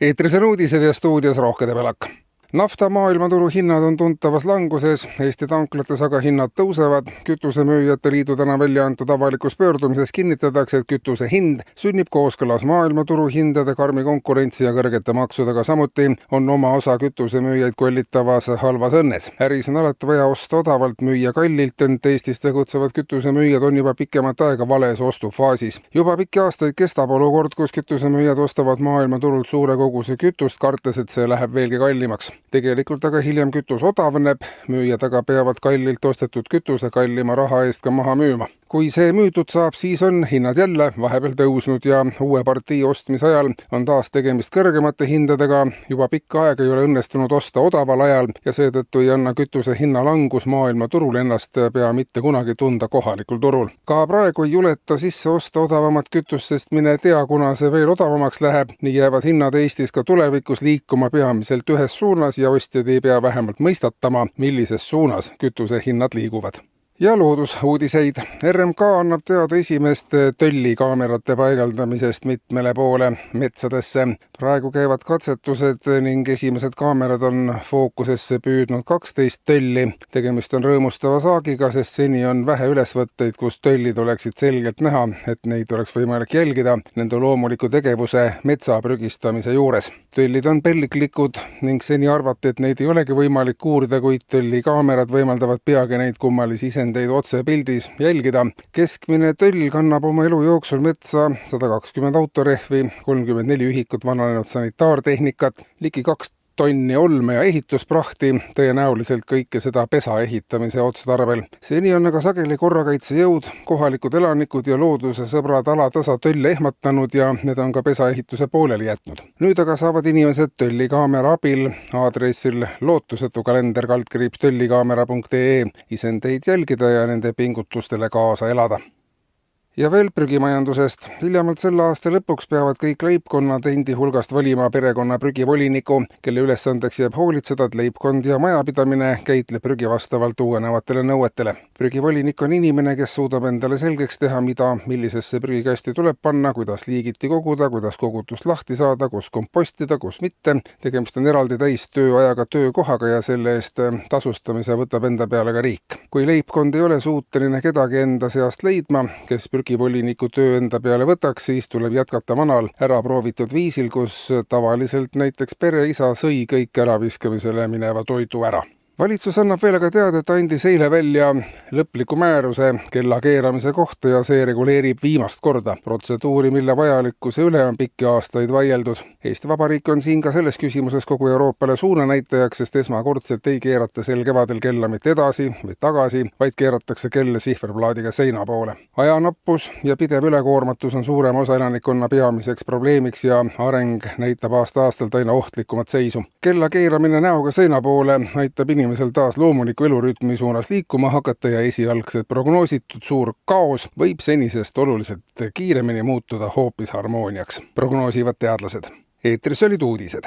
Eetris on uudised ja stuudios Rohke Debelak. Nafta maailmaturu hinnad on tuntavas languses, Eesti tanklates aga hinnad tõusevad. Kütusemüüjate liidu täna välja antud avalikus pöördumises kinnitatakse, et kütuse hind sünnib kooskõlas maailmaturu hindade, karmi konkurentsi ja kõrgete maksudega. Samuti on oma osa kütusemüüjaid kollitavas halvas õnnes. Äris on alati vaja osta odavalt, müüa kallilt, ent Eestis tegutsevad kütusemüüjad on juba pikemat aega vales ostufaasis. Juba pikki aastaid kestab olukord, kus kütusemüüjad ostavad maailmaturult suure koguse kütust, kartes, et see läheb veelgi kallimaks. Tegelikult aga hiljem kütus odavneb, müüjad aga peavad kallilt ostetud kütuse kallima raha eest ka maha müüma. Kui see müüdud saab, siis on hinnad jälle vahepeal tõusnud ja uue partii ostmise ajal on taas tegemist kõrgemate hindadega. Juba pikka aega ei ole õnnestunud osta odaval ajal ja seetõttu ei anna kütuse hinna langus maailmaturul ennast pea mitte kunagi tunda kohalikul turul. Ka praegu ei juleta sisse osta odavamat kütust, sest mine tea, kuna see veel odavamaks läheb. Nii jäävad hinnad Eestis ka tulevikus liikuma peamiselt ühes suunas ja ostjad ei pea vähemalt mõistatama, millises suunas kütuse hinnad liiguvad. Ja loodusuudiseid. RMK annab teada esimeste töllikaamerate paigaldamisest mitmele poole metsadesse. Praegu käivad katsetused ning esimesed kaamerad on fookusesse püüdnud 12 tölli. Tegemist on rõõmustava saagiga, sest seni on vähe ülesvõtteid, kus töllid oleksid selgelt näha, et neid oleks võimalik jälgida nende loomuliku tegevuse metsa prügistamise juures. Töllid on pelliklikud ning seni arvati, et neid ei olegi võimalik uurida, kuid töllikaamerad võimaldavad peagi neid kummalisi isendeid otse pildis jälgida. Keskmine töll kannab oma elu jooksul metsa 120 autorehvi, 34 ühikut vananenud sanitaartehnikat, ligi 2 tonni olme ja ehitusprahti, tõenäoliselt kõike seda pesa ehitamise otstarbel. Seni on aga sageli korrakaitsejõud, kohalikud elanikud ja looduse sõbrad alatasa tölle ehmatanud ja need on ka pesa ehituse pooleli jätnud. Nüüd aga saavad inimesed töllikaamera abil aadressil lootusetukalender/töllikaamera.ee isendeid jälgida ja nende pingutustele kaasa elada. Ja veel prügimajandusest. Hiljemalt selle aasta lõpuks peavad kõik leibkonnad endi hulgast valima perekonna prügivoliniku, kelle ülesandeks jääb hoolitseda, et leibkond ja majapidamine käitleb prügi vastavalt uuenevatele nõuetele. Prügivolinik on inimene, kes suudab endale selgeks teha, mida millisesse prügikasti tuleb panna, kuidas liigiti koguda, kuidas kogutust lahti saada, kus kompostida, kus mitte. Tegemist on eraldi täistööajaga töökohaga ja selle eest tasustamise võtab enda peale ka riik. Kui leibkond ei ole suuteline kedagi enda seast leidma, kes prügivoliniku töö enda peale võtaks, siis tuleb jätkata vanal ära proovitud viisil, kus tavaliselt näiteks pereisa sõi kõik äraviskamisele mineva toidu ära. Valitsus annab veel aga teada, et andis eile välja lõpliku määruse kella keeramise kohta ja see reguleerib viimast korda protseduuri, mille vajalikkuse üle on pikki aastaid vaieldud. Eesti Vabariik on siin ka selles küsimuses kogu Euroopale suunanäitajaks, sest esmakordselt ei keerata sel kevadel kella mitte edasi või tagasi, vaid keeratakse kella sihverplaadiga seina poole. Ajanappus ja pidev ülekoormatus on suurema osa elanikkonna peamiseks probleemiks ja areng näitab aasta-aastalt aina ohtlikumat seisu. Kella keeramine näoga seina poole aitab inimesel taas loomuliku elurütmi suunas liikuma hakata ja esialgselt prognoositud suur kaos võib senisest oluliselt kiiremini muutuda hoopis harmooniaks, prognoosivad teadlased. Eetris olid uudised.